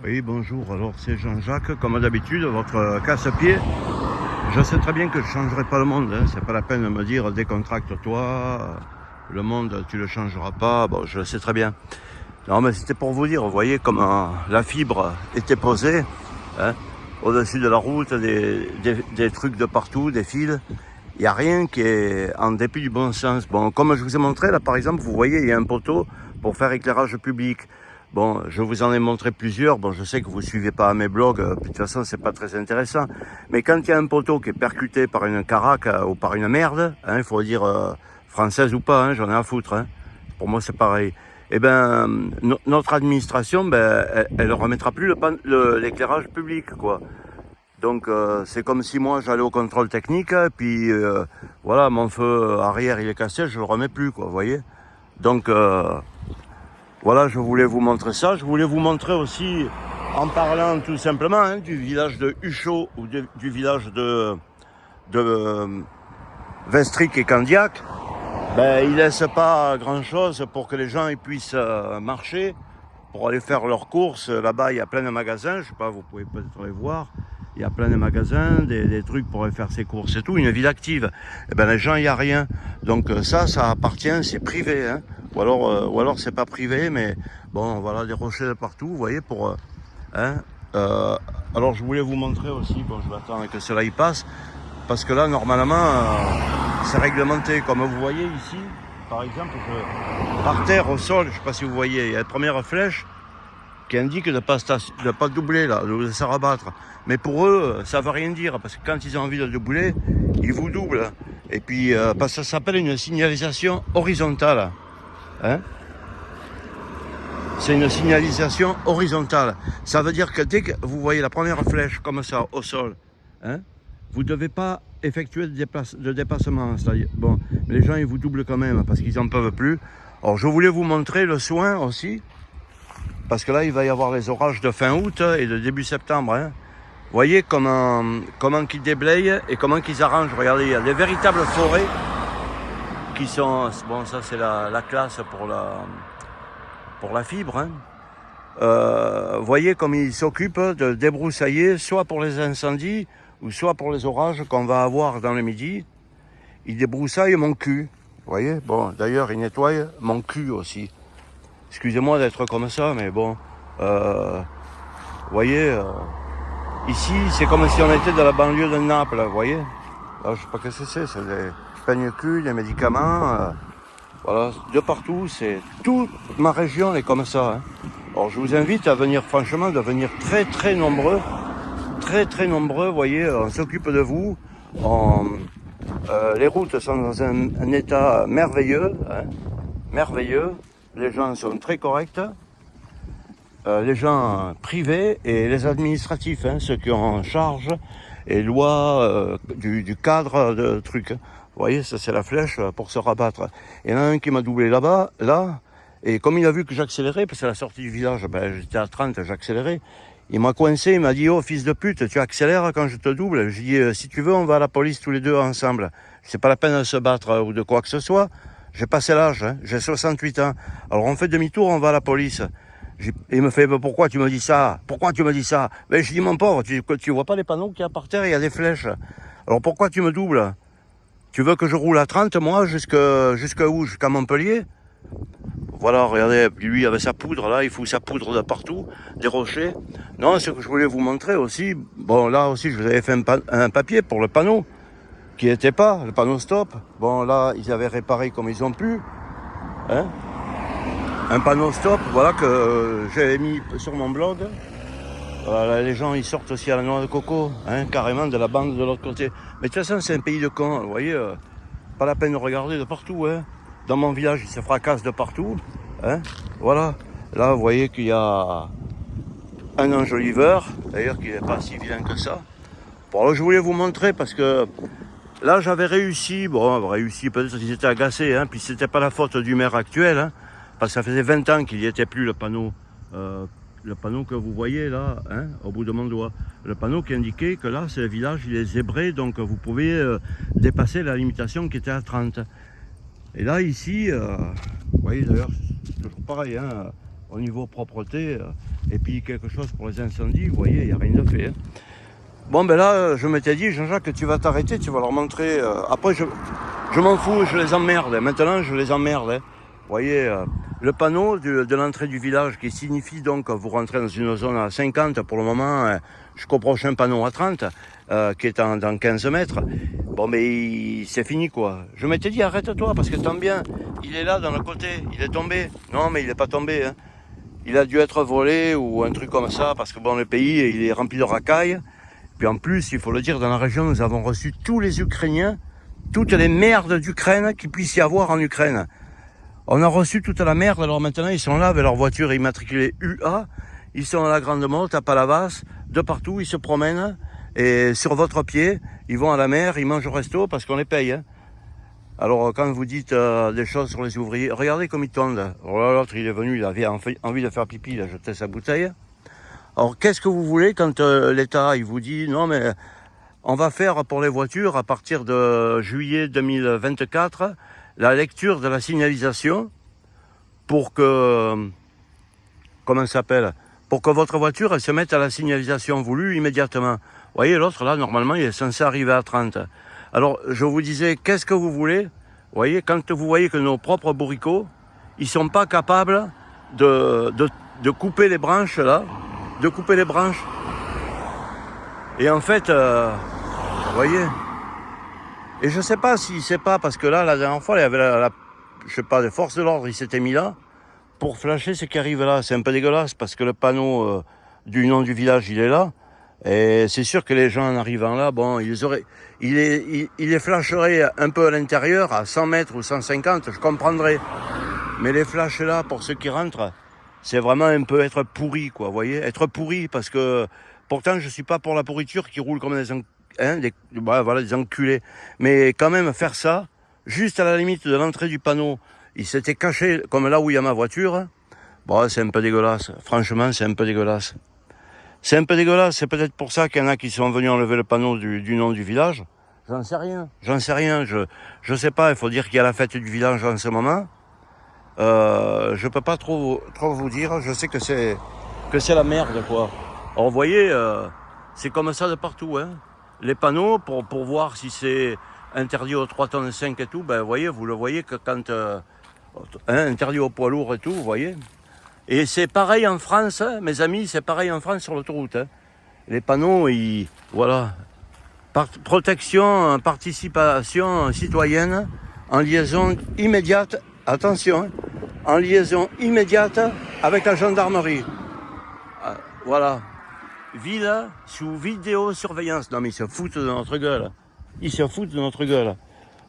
Oui, bonjour, alors c'est Jean-Jacques, comme d'habitude, votre casse-pied. Je sais très bien que je ne changerai pas le monde, hein. C'est pas la peine de me dire décontracte-toi, le monde tu le changeras pas, bon je le sais très bien. Non mais c'était pour vous dire, vous voyez comment la fibre était posée, hein, au-dessus de la route, des trucs de partout, des fils. Il n'y a rien qui est en dépit du bon sens. Bon, comme je vous ai montré, là par exemple, vous voyez, il y a un poteau pour faire éclairage public. Bon, je vous en ai montré plusieurs. Bon, je sais que vous ne suivez pas mes blogs, de toute façon, c'est pas très intéressant. Mais quand il y a un poteau qui est percuté par une caraque ou par une merde, hein, il faut dire française ou pas, hein, j'en ai à foutre. Hein. Pour moi, c'est pareil. Eh ben, notre administration, ben, elle remettra plus l'éclairage public, quoi. Donc c'est comme si moi j'allais au contrôle technique, puis voilà, mon feu arrière il est cassé, je le remets plus, quoi, vous voyez. Donc voilà, je voulais vous montrer ça. Je voulais vous montrer aussi, en parlant tout simplement hein, du village de Huchot ou du village de Vestric et Candiac, ben ils laissent pas grand chose pour que les gens ils puissent marcher pour aller faire leurs courses. Là-bas il y a plein de magasins, je sais pas, vous pouvez peut-être les voir. Il y a plein de magasins, des trucs pour aller faire ses courses et tout, une ville active. Et ben les gens, il n'y a rien. Donc ça appartient, c'est privé. Hein. Ou alors c'est pas privé, mais bon, voilà, des rochers de partout, vous voyez, pour... hein. Alors je voulais vous montrer aussi, bon, je vais attendre que cela y passe, parce que là, normalement, c'est réglementé. Comme vous voyez ici, par exemple, par terre, au sol, je ne sais pas si vous voyez, il y a la première flèche qui indique de ne pas doubler, là, de vous laisser rabattre. Mais pour eux, ça ne veut rien dire, parce que quand ils ont envie de doubler, ils vous doublent. Et puis, parce que ça s'appelle une signalisation horizontale. Hein? C'est une signalisation horizontale. Ça veut dire que dès que vous voyez la première flèche comme ça, au sol, hein, vous ne devez pas effectuer de dépassement. Bon, les gens, ils vous doublent quand même, parce qu'ils n'en peuvent plus. Alors, je voulais vous montrer le soin aussi, parce que là, il va y avoir les orages de fin août et de début septembre. Hein. Vous voyez comment qu'ils déblayent et comment qu'ils arrangent. Regardez, il y a des véritables forêts qui sont... Bon, ça, c'est la classe pour la fibre. Hein. Vous voyez comme ils s'occupent de débroussailler, soit pour les incendies ou soit pour les orages qu'on va avoir dans le midi. Ils débroussaillent mon cul. Vous voyez, bon, d'ailleurs, ils nettoient mon cul aussi. Excusez-moi d'être comme ça, mais bon, vous voyez, ici, c'est comme si on était dans la banlieue de Naples, vous voyez. Là, je sais pas ce que c'est des peignes-culs, des médicaments, voilà, de partout, c'est toute ma région est comme ça. Hein. Alors, je vous invite à venir, franchement, de venir très, très nombreux, vous voyez, on s'occupe de vous, les routes sont dans un état merveilleux, hein, merveilleux. Les gens sont très corrects, les gens privés et les administratifs, hein, ceux qui ont en charge et loi du cadre de trucs. Vous voyez, ça c'est la flèche pour se rabattre. Il y en a un qui m'a doublé là-bas, là, et comme il a vu que j'accélérais, parce que à la sortie du village, ben, j'étais à 30, j'accélérais, il m'a coincé, il m'a dit « Oh fils de pute, tu accélères quand je te double ?» Je dis « Si tu veux, on va à la police tous les deux ensemble. C'est pas la peine de se battre ou de quoi que ce soit. » J'ai passé l'âge, hein, j'ai 68 ans. Alors on fait demi-tour, on va à la police. Il me fait « Pourquoi tu me dis ça? Pourquoi tu me dis ça ?» Ben je dis « Mon pauvre, tu vois pas les panneaux qu'il y a par terre, il y a des flèches. Alors pourquoi tu me doubles? Tu veux que je roule à 30 moi jusqu'à où? Jusqu'à Montpellier? » Voilà, regardez, lui avec sa poudre là, il fout sa poudre de partout, des rochers. Non, ce que je voulais vous montrer aussi, bon là aussi je vous avais fait un papier pour le panneau, qui n'était pas, le panneau stop. Bon là, ils avaient réparé comme ils ont pu. Hein, un panneau stop, voilà, que j'avais mis sur mon blog. Voilà, les gens ils sortent aussi à la noix de coco, hein, carrément de la bande de l'autre côté. Mais de toute façon c'est un pays de cons, vous voyez, pas la peine de regarder de partout. Hein. Dans mon village ils se fracassent de partout. Hein. Voilà, là vous voyez qu'il y a un enjoliveur, d'ailleurs qui n'est pas si vilain que ça. Bon alors je voulais vous montrer parce que là j'avais réussi, peut-être qu'ils étaient agacés, hein, puis c'était pas la faute du maire actuel, hein, parce que ça faisait 20 ans qu'il n'y était plus le panneau que vous voyez là, hein, au bout de mon doigt. Le panneau qui indiquait que là c'est le village, il est zébré, donc vous pouvez dépasser la limitation qui était à 30. Et là ici, vous voyez d'ailleurs, c'est toujours pareil, hein, au niveau propreté, Et puis quelque chose pour les incendies, vous voyez, il n'y a rien de fait. Hein. Bon, ben là, je m'étais dit, Jean-Jacques, tu vas t'arrêter, tu vas leur montrer. Après, je m'en fous, je les emmerde. Maintenant, je les emmerde. Hein. Vous voyez, le panneau de l'entrée du village qui signifie donc que vous rentrez dans une zone à 50 pour le moment, jusqu'au prochain panneau à 30, qui est dans 15 mètres. Bon, mais c'est fini, quoi. Je m'étais dit, arrête-toi, parce que tant bien, il est là, dans le côté, il est tombé. Non, mais il n'est pas tombé. Hein. Il a dû être volé ou un truc comme ça, parce que bon, le pays, il est rempli de racailles. Puis en plus, il faut le dire, dans la région, nous avons reçu tous les Ukrainiens, toutes les merdes d'Ukraine qu'il puisse y avoir en Ukraine. On a reçu toute la merde, alors maintenant ils sont là avec leur voiture immatriculée UA, ils sont à la Grande Motte, à Palavas, de partout, ils se promènent, et sur votre pied, ils vont à la mer, ils mangent au resto parce qu'on les paye. Hein. Alors quand vous dites des choses sur les ouvriers, regardez comme ils tondent. L'autre il est venu, il avait envie de faire pipi, il a jeté sa bouteille. Alors qu'est-ce que vous voulez quand l'État il vous dit non mais on va faire pour les voitures à partir de juillet 2024 la lecture de la signalisation pour que comment ça s'appelle pour que votre voiture elle se mette à la signalisation voulue immédiatement. Vous voyez l'autre là normalement il est censé arriver à 30. Alors je vous disais qu'est-ce que vous voulez? Vous voyez quand vous voyez que nos propres bourricots ils sont pas capables de couper les branches là. De couper les branches. Et en fait, vous voyez. Et je sais pas si c'est pas parce que là, la dernière fois, il y avait je sais pas, les forces de l'ordre, ils s'étaient mis là pour flasher ce qui arrive là. C'est un peu dégueulasse parce que le panneau du nom du village, il est là. Et c'est sûr que les gens en arrivant là, bon, ils les flasheraient un peu à l'intérieur, à 100 mètres ou 150, je comprendrais. Mais les flashs là, pour ceux qui rentrent, c'est vraiment un peu être pourri, quoi, vous voyez. Être pourri, parce que pourtant, je suis pas pour la pourriture qui roule comme des enculés. Mais quand même, faire ça, juste à la limite de l'entrée du panneau, il s'était caché comme là où il y a ma voiture. Bon, c'est un peu dégueulasse. Franchement, c'est un peu dégueulasse. C'est un peu dégueulasse. C'est peut-être pour ça qu'il y en a qui sont venus enlever le panneau du nom du village. J'en sais rien. Je sais pas. Il faut dire qu'il y a la fête du village en ce moment. Je peux pas trop vous dire. Je sais que c'est la merde, quoi. Alors, vous voyez, c'est comme ça de partout, hein. Les panneaux pour voir si c'est interdit aux 3 tonnes 5 et tout, ben vous le voyez que quand interdit aux poids lourds et tout, vous voyez. Et c'est pareil en France, hein, mes amis, c'est pareil en France sur l'autoroute. Hein. Les panneaux, voilà. Protection, participation citoyenne en liaison immédiate. Attention. Hein, en liaison immédiate avec la gendarmerie. Voilà. Ville sous vidéosurveillance. Non mais ils se foutent de notre gueule. Ils se foutent de notre gueule.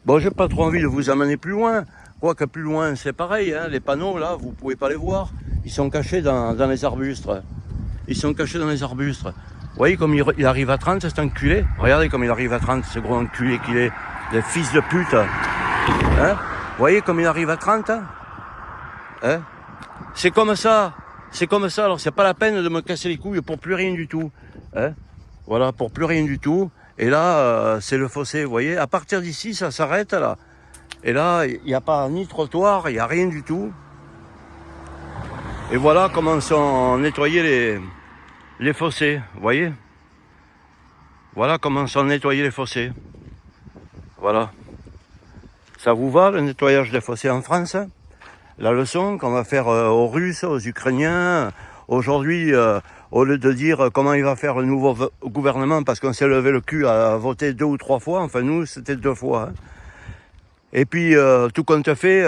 Bon, j'ai pas trop envie de vous amener plus loin. Quoique plus loin, c'est pareil. Hein. Les panneaux, là, vous pouvez pas les voir. Ils sont cachés dans les arbustes. Ils sont cachés dans les arbustes. Vous voyez comme il arrive à 30, cet enculé. Regardez comme il arrive à 30, ce gros enculé qu'il est. Le fils de pute. Hein, vous voyez comme il arrive à 30 hein. C'est comme ça. C'est comme ça. Alors, c'est pas la peine de me casser les couilles pour plus rien du tout. Hein, voilà, pour plus rien du tout. Et là, c'est le fossé, vous voyez. À partir d'ici, ça s'arrête, là. Et là, il n'y a pas ni trottoir, il n'y a rien du tout. Et voilà comment sont nettoyés les fossés, vous voyez. Voilà comment sont nettoyés les fossés. Voilà. Ça vous va, le nettoyage des fossés en France? La leçon qu'on va faire aux Russes, aux Ukrainiens, aujourd'hui, au lieu de dire comment il va faire le nouveau gouvernement, parce qu'on s'est levé le cul à voter 2 ou 3 fois, enfin nous, c'était 2 fois. Hein. Et puis, tout compte fait,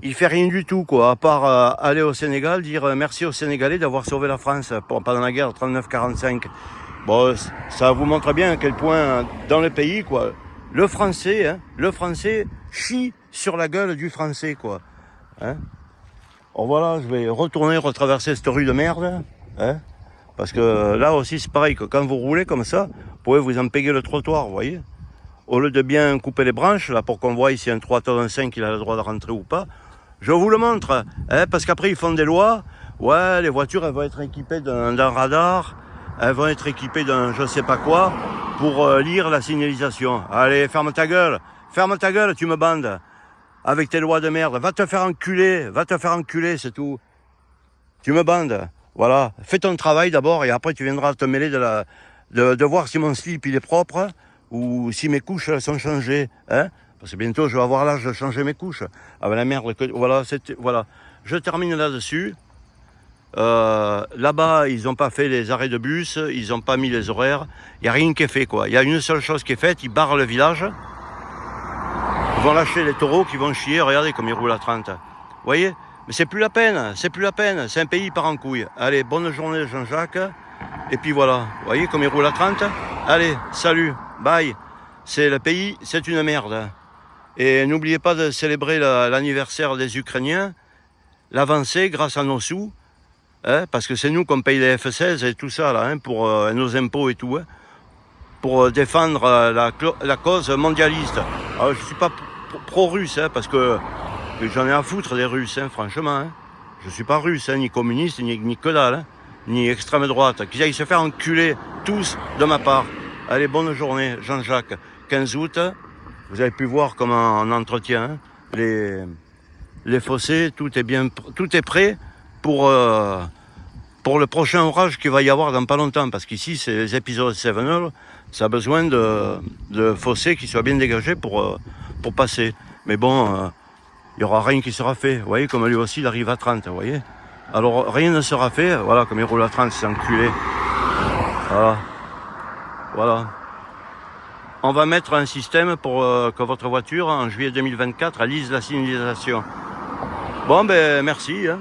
il fait rien du tout, quoi, à part aller au Sénégal, dire merci aux Sénégalais d'avoir sauvé la France pendant la guerre 39-45. Bon, ça vous montre bien à quel point, dans le pays, quoi, le français chie sur la gueule du français, quoi. Hein. Alors voilà, je vais retraverser cette rue de merde, hein, parce que là aussi, c'est pareil, que quand vous roulez comme ça, vous pouvez vous empéguer le trottoir, vous voyez. Au lieu de bien couper les branches, là, pour qu'on voie si un 3 tonnes 5 il a le droit de rentrer ou pas, je vous le montre, hein, parce qu'après ils font des lois, ouais, les voitures elles vont être équipées d'un radar, elles vont être équipées d'un je sais pas quoi, pour lire la signalisation. Allez, ferme ta gueule, tu me bandes, avec tes lois de merde, va te faire enculer, c'est tout. Tu me bandes. Voilà, fais ton travail d'abord et après tu viendras te mêler de voir si mon slip il est propre ou si mes couches elles sont changées. Hein, parce que bientôt je vais avoir l'âge de changer mes couches. Ah ben la merde, voilà, voilà. Je termine là-dessus. Là-bas, ils n'ont pas fait les arrêts de bus, ils n'ont pas mis les horaires. Il n'y a rien qui est fait, quoi. Il y a une seule chose qui est faite, ils barrent le village. Ils vont lâcher les taureaux qui vont chier, regardez comme ils roulent à 30. Vous voyez? Mais c'est plus la peine, c'est plus la peine. C'est un pays par en couille. Allez, bonne journée Jean-Jacques. Et puis voilà, vous voyez comme ils roulent à 30. Allez, salut, bye. C'est le pays, c'est une merde. Et n'oubliez pas de célébrer l'anniversaire des Ukrainiens, l'avancée grâce à nos sous. Hein, parce que c'est nous qu'on paye les F-16 et tout ça, là, hein, pour nos impôts et tout, hein, pour défendre la cause mondialiste. Alors, je ne suis pas pro-russe, hein, parce que j'en ai à foutre des Russes, hein, franchement. Hein. Je ne suis pas russe, hein, ni communiste, ni que dalle, hein, ni extrême droite. Qu'ils aillent se faire enculer tous de ma part. Allez, bonne journée, Jean-Jacques. 15 août, vous avez pu voir comment on entretient hein, les fossés, tout est prêt pour le prochain orage qu'il va y avoir dans pas longtemps. Parce qu'ici, c'est les épisodes 7 ça a besoin de fossés qui soient bien dégagés pour passer. Mais bon, il n'y aura rien qui sera fait. Vous voyez, comme lui aussi, il arrive à 30, vous voyez. Alors, rien ne sera fait. Voilà, comme il roule à 30, c'est enculé. Voilà. Voilà. On va mettre un système pour que votre voiture, en juillet 2024, elle lise la signalisation. Bon, ben, merci. Hein.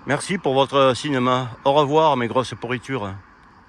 Merci pour votre cinéma. Au revoir, mes grosses pourritures.